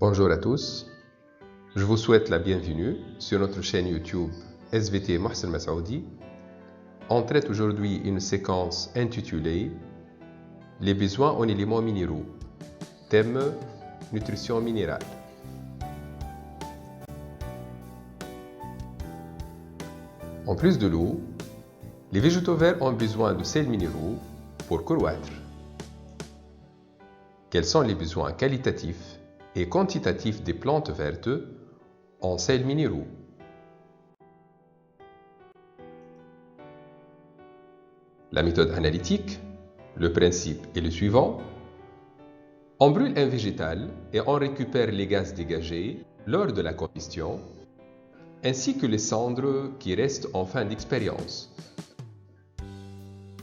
Bonjour à tous, je vous souhaite la bienvenue sur notre chaîne YouTube SVT Mohsen Masoudi. On traite aujourd'hui une séquence intitulée Les besoins en éléments minéraux, thème nutrition minérale. En plus de l'eau, les végétaux verts ont besoin de sels minéraux pour croître. Quels sont les besoins qualitatifs et quantitatifs des plantes vertes en sels minéraux? La méthode analytique, le principe est le suivant. On brûle un végétal et on récupère les gaz dégagés lors de la combustion, ainsi que les cendres qui restent en fin d'expérience.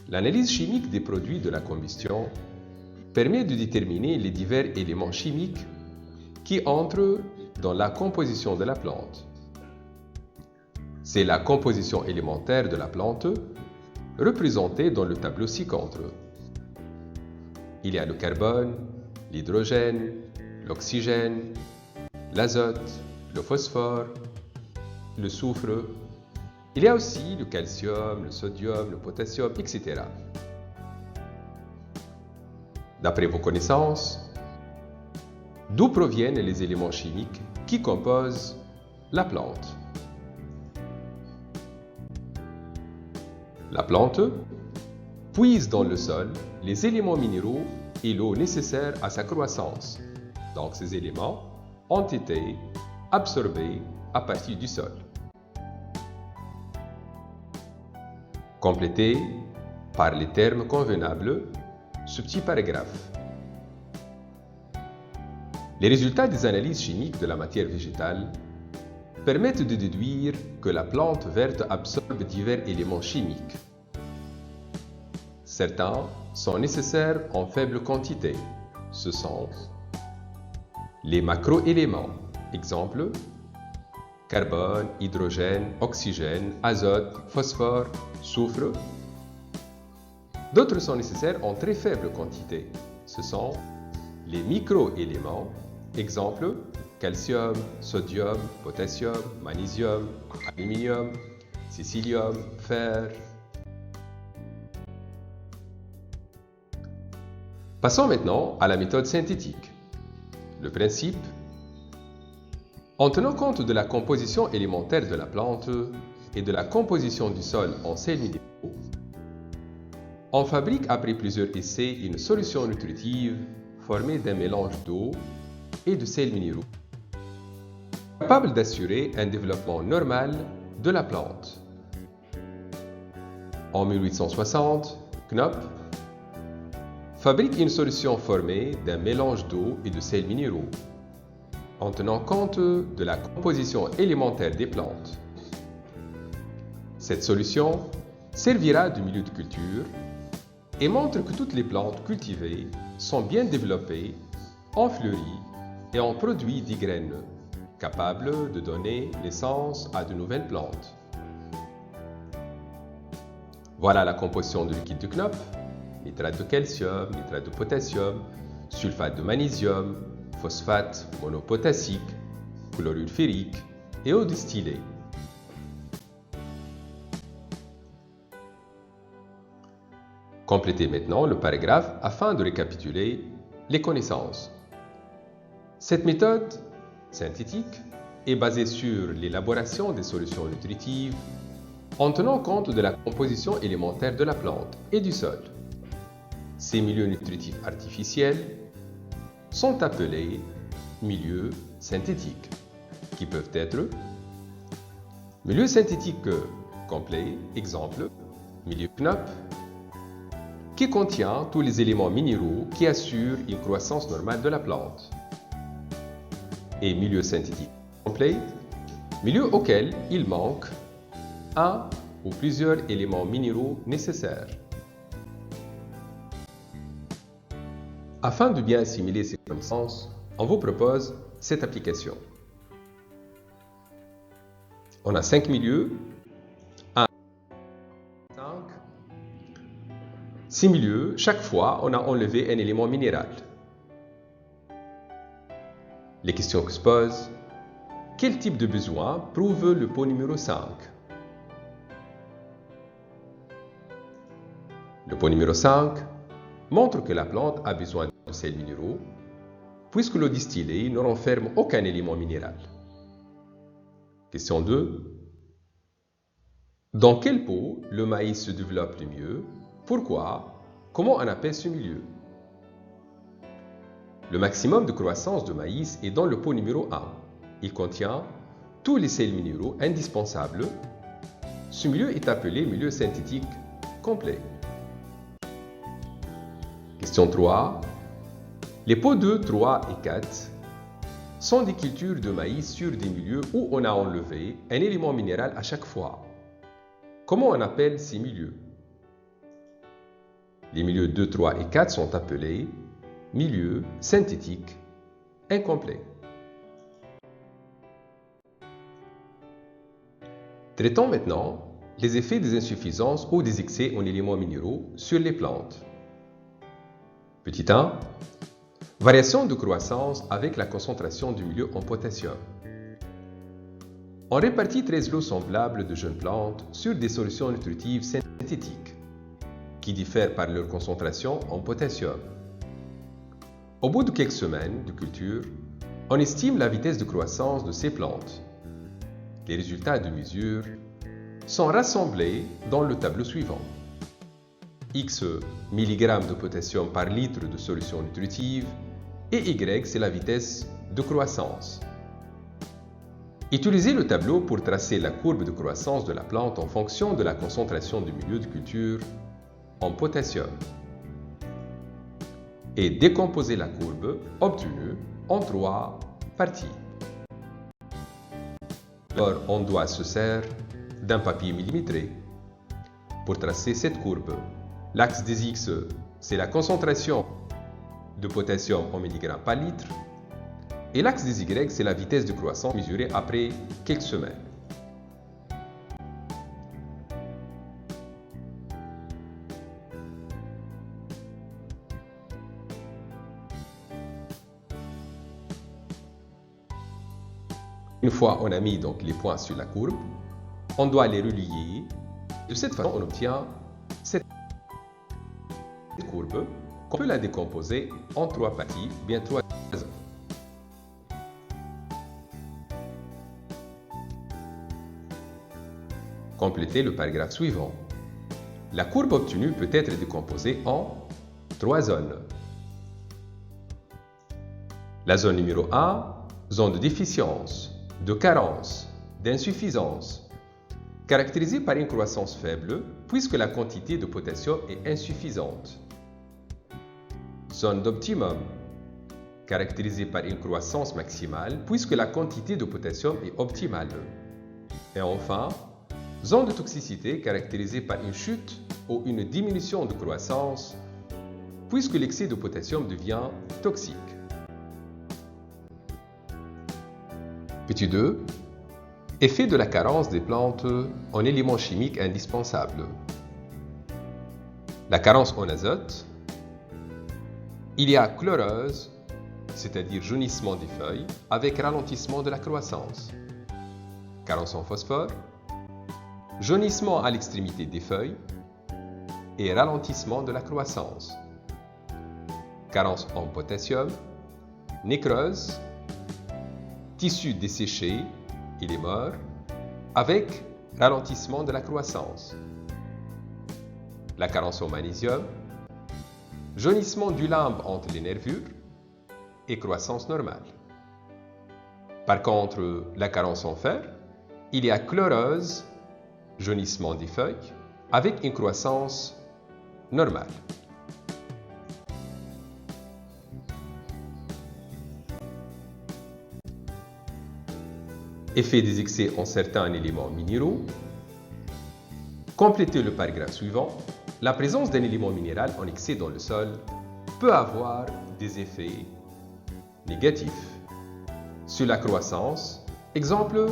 L'analyse chimique des produits de la combustion permet de déterminer les divers éléments chimiques qui entrent dans la composition de la plante. C'est la composition élémentaire de la plante représentée dans le tableau ci-contre. Il y a le carbone, l'hydrogène, l'oxygène, l'azote, le phosphore, le soufre. Il y a aussi le calcium, le sodium, le potassium, etc. D'après vos connaissances, d'où proviennent les éléments chimiques qui composent la plante? La plante puise dans le sol les éléments minéraux et l'eau nécessaires à sa croissance. Donc ces éléments ont été absorbés à partir du sol. Complétez par les termes convenables ce petit paragraphe. Les résultats des analyses chimiques de la matière végétale permettent de déduire que la plante verte absorbe divers éléments chimiques. Certains sont nécessaires en faible quantité. Ce sont les macroéléments, exemple carbone, hydrogène, oxygène, azote, phosphore, soufre. D'autres sont nécessaires en très faible quantité. Ce sont les microéléments, exemple calcium, sodium, potassium, magnésium, aluminium, silicium, fer. Passons maintenant à la méthode synthétique. Le principe: en tenant compte de la composition élémentaire de la plante et de la composition du sol en sels minéraux, on fabrique après plusieurs essais une solution nutritive formée d'un mélange d'eau et de sels minéraux, capable d'assurer un développement normal de la plante. En 1860, Knop fabrique une solution formée d'un mélange d'eau et de sels minéraux, en tenant compte de la composition élémentaire des plantes. Cette solution servira de milieu de culture et montre que toutes les plantes cultivées sont bien développées, ont fleuri et ont produit des graines, capables de donner naissance à de nouvelles plantes. Voilà la composition du liquide de Knop: nitrate de calcium, nitrate de potassium, sulfate de magnésium, phosphate monopotassique, chlorure ferrique et eau distillée. Complétez maintenant le paragraphe afin de récapituler les connaissances. Cette méthode synthétique est basée sur l'élaboration des solutions nutritives en tenant compte de la composition élémentaire de la plante et du sol. Ces milieux nutritifs artificiels sont appelés milieux synthétiques, qui peuvent être milieu synthétique complet, exemple milieu Knop, qui contient tous les éléments minéraux qui assurent une croissance normale de la plante, et milieu synthétique complet, milieu auquel il manque un ou plusieurs éléments minéraux nécessaires. Afin de bien assimiler ces connaissances, on vous propose cette application. On a 5 milieux, 1, 5, 6 milieux. Chaque fois, on a enlevé un élément minéral. Les questions que se posent: quel type de besoin prouve le pot numéro 5? Le pot numéro 5 montre que la plante a besoin de sels minéraux, puisque l'eau distillée ne renferme aucun élément minéral. Question 2. Dans quel pot le maïs se développe le mieux? Pourquoi? Comment on appelle ce milieu? Le maximum de croissance de maïs est dans le pot numéro 1. Il contient tous les sels minéraux indispensables. Ce milieu est appelé milieu synthétique complet. Question 3. Les pots 2, 3 et 4 sont des cultures de maïs sur des milieux où on a enlevé un élément minéral à chaque fois. Comment on appelle ces milieux? Les milieux 2, 3 et 4 sont appelés milieux synthétiques incomplets. Traitons maintenant les effets des insuffisances ou des excès en éléments minéraux sur les plantes. Petit 1. Variation de croissance avec la concentration du milieu en potassium. On répartit 13 lots semblables de jeunes plantes sur des solutions nutritives synthétiques qui diffèrent par leur concentration en potassium. Au bout de quelques semaines de culture, on estime la vitesse de croissance de ces plantes. Les résultats de mesure sont rassemblés dans le tableau suivant. X mg de potassium par litre de solution nutritive et Y, c'est la vitesse de croissance. Utilisez le tableau pour tracer la courbe de croissance de la plante en fonction de la concentration du milieu de culture en potassium. Et décomposez la courbe obtenue en 3 parties. Alors, on doit se servir d'un papier millimétré pour tracer cette courbe. L'axe des X, c'est la concentration de potassium en milligrammes par litre. Et l'axe des Y, c'est la vitesse de croissance mesurée après quelques semaines. Une fois on a mis donc les points sur la courbe, on doit les relier. De cette façon, on obtient cette courbe qu'on peut la décomposer en 3 parties, bien 3 zones. Complétez le paragraphe suivant. La courbe obtenue peut être décomposée en 3 zones. La zone numéro 1, zone de déficience, de carence, d'insuffisance, caractérisée par une croissance faible puisque la quantité de potassium est insuffisante. Zone d'optimum, caractérisée par une croissance maximale puisque la quantité de potassium est optimale. Et enfin, zone de toxicité caractérisée par une chute ou une diminution de croissance puisque l'excès de potassium devient toxique. Petit 2. Effet de la carence des plantes en éléments chimiques indispensables. La carence en azote. Il y a chlorose, c'est-à-dire jaunissement des feuilles, avec ralentissement de la croissance. Carence en phosphore. Jaunissement à l'extrémité des feuilles et ralentissement de la croissance. Carence en potassium. Nécrose. Tissu desséché, il est mort, avec ralentissement de la croissance. La carence en magnésium, jaunissement du limbe entre les nervures et croissance normale. Par contre, la carence en fer, il y a chlorose, jaunissement des feuilles, avec une croissance normale. Effet des excès en certains éléments minéraux. Complétez le paragraphe suivant. La présence d'un élément minéral en excès dans le sol peut avoir des effets négatifs sur la croissance. Exemple,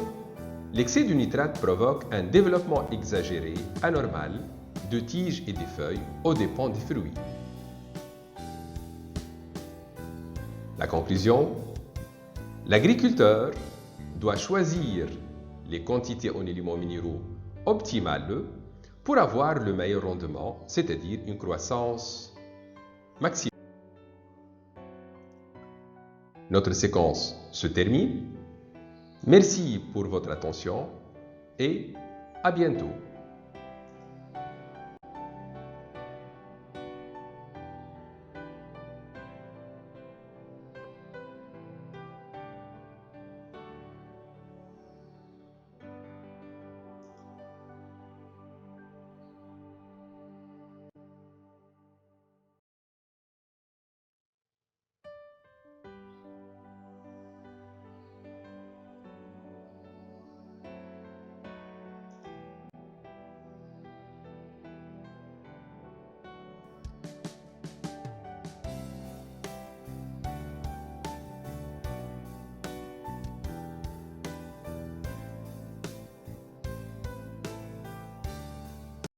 l'excès du nitrate provoque un développement exagéré, anormal, de tiges et des feuilles aux dépens des fruits. La conclusion: L'agriculteur doit choisir les quantités en éléments minéraux optimales pour avoir le meilleur rendement, c'est-à-dire une croissance maximale. Notre séquence se termine. Merci pour votre attention et à bientôt.